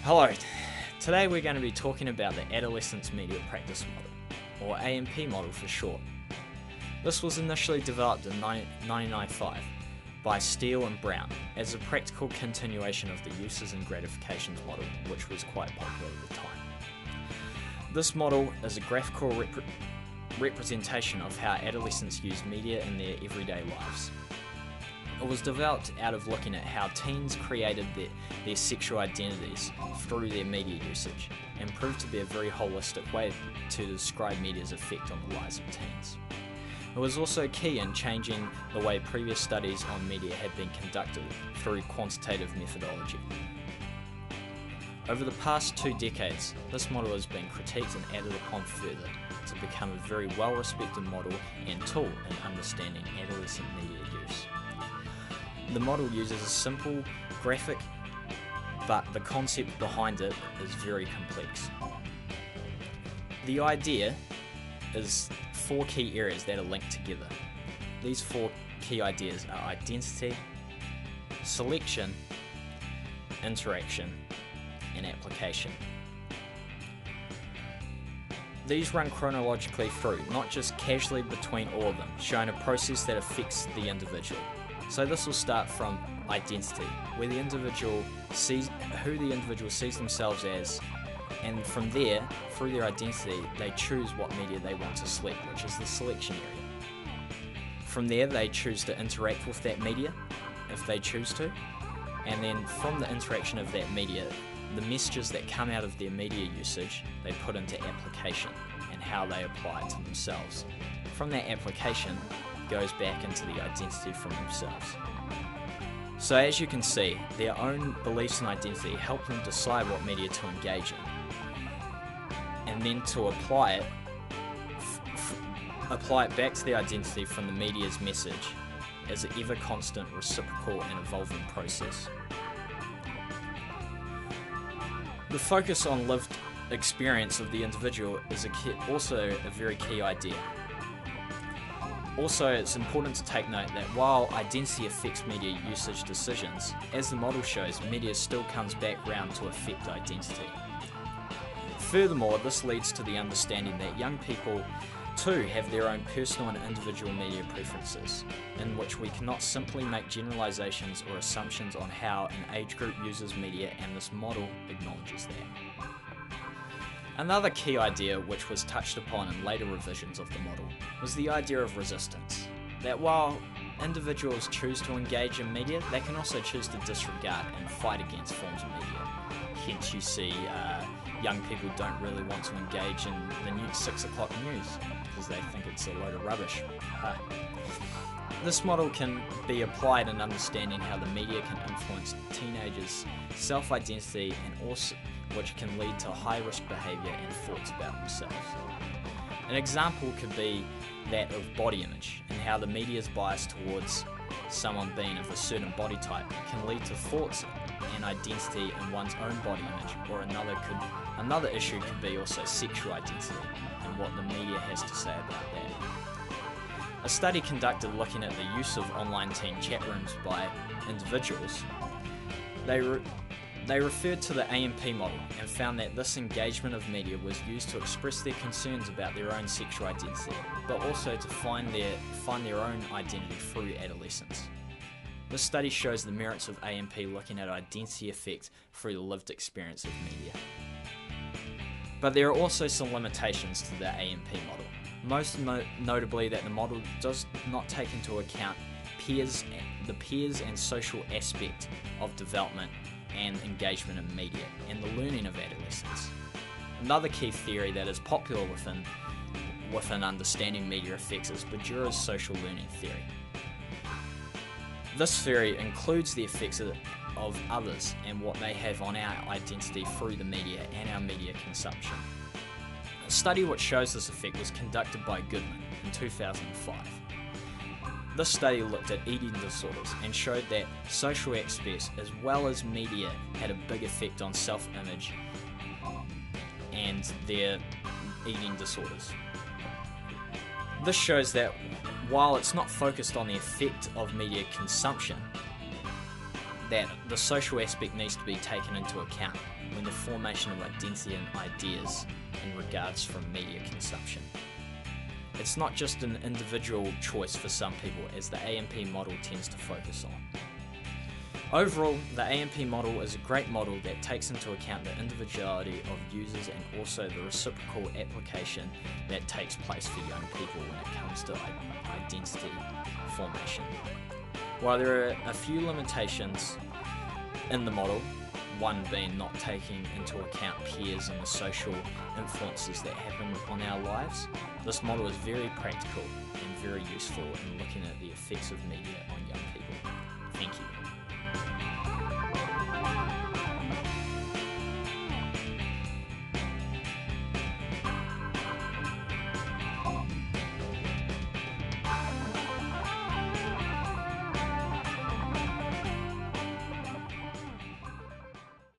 Hello, today we're going to be talking about the Adolescence Media Practice Model, or AMP model for short. This was initially developed in 1995 by Steele and Brown as a practical continuation of the uses and gratifications model, which was quite popular at the time. This model is a graphical representation of how adolescents use media in their everyday lives. It was developed out of looking at how teens created their sexual identities through their media usage, and proved to be a very holistic way to describe media's effect on the lives of teens. It was also key in changing the way previous studies on media had been conducted through quantitative methodology. Over the past 2 decades, this model has been critiqued and added upon further to become a very well-respected model and tool in understanding adolescent media use. The model uses a simple graphic, but the concept behind it is very complex. The idea is 4 key areas that are linked together. These 4 key ideas are identity, selection, interaction, and application. These run chronologically through, not just casually between all of them, showing a process that affects the individual. So this will start from identity, where the individual sees who the individual sees themselves as, and from there, through their identity, they choose what media they want to select, which is the selection area. From there, they choose to interact with that media, if they choose to, and then from the interaction of that media, the messages that come out of their media usage, they put into application and how they apply it to themselves. From that application, goes back into the identity from themselves. So as you can see, their own beliefs and identity help them decide what media to engage in, and then to apply it back to the identity from the media's message as an ever constant, reciprocal and evolving process. The focus on lived experience of the individual is also a very key idea. Also, it's important to take note that while identity affects media usage decisions, as the model shows, media still comes back round to affect identity. Furthermore, this leads to the understanding that young people too have their own personal and individual media preferences, in which we cannot simply make generalizations or assumptions on how an age group uses media, and this model acknowledges that. Another key idea which was touched upon in later revisions of the model was the idea of resistance. That while individuals choose to engage in media, they can also choose to disregard and fight against forms of media. Hence you see young people don't really want to engage in the new 6 o'clock news because they think it's a load of rubbish. This model can be applied in understanding how the media can influence teenagers' self-identity, and also which can lead to high-risk behaviour and thoughts about themselves. An example could be that of body image, and how the media's bias towards someone being of a certain body type can lead to thoughts and identity in one's own body image. Or another issue could be also sexual identity and what the media has to say about that. A study conducted looking at the use of online teen chat rooms by individuals, they referred to the AMP model and found that this engagement of media was used to express their concerns about their own sexual identity, but also to find their own identity through adolescence. This study shows the merits of AMP looking at identity effect through the lived experience of media. But there are also some limitations to the AMP model, most notably that the model does not take into account the peers and social aspect of development and engagement in media, and the learning of adolescents. Another key theory that is popular within understanding media effects is Badura's social learning theory. This theory includes the effects of others and what they have on our identity through the media and our media consumption. A study which shows this effect was conducted by Goodman in 2005. This study looked at eating disorders and showed that social aspects as well as media had a big effect on self-image and their eating disorders. This shows that while it's not focused on the effect of media consumption, that the social aspect needs to be taken into account, when the formation of identity and ideas in regards from media consumption. It's not just an individual choice for some people, as the AMP model tends to focus on. Overall, the AMP model is a great model that takes into account the individuality of users and also the reciprocal application that takes place for young people when it comes to identity formation. While there are a few limitations in the model, one being not taking into account peers and the social influences that happen on our lives, this model is very practical and very useful in looking at the effects of media on young people.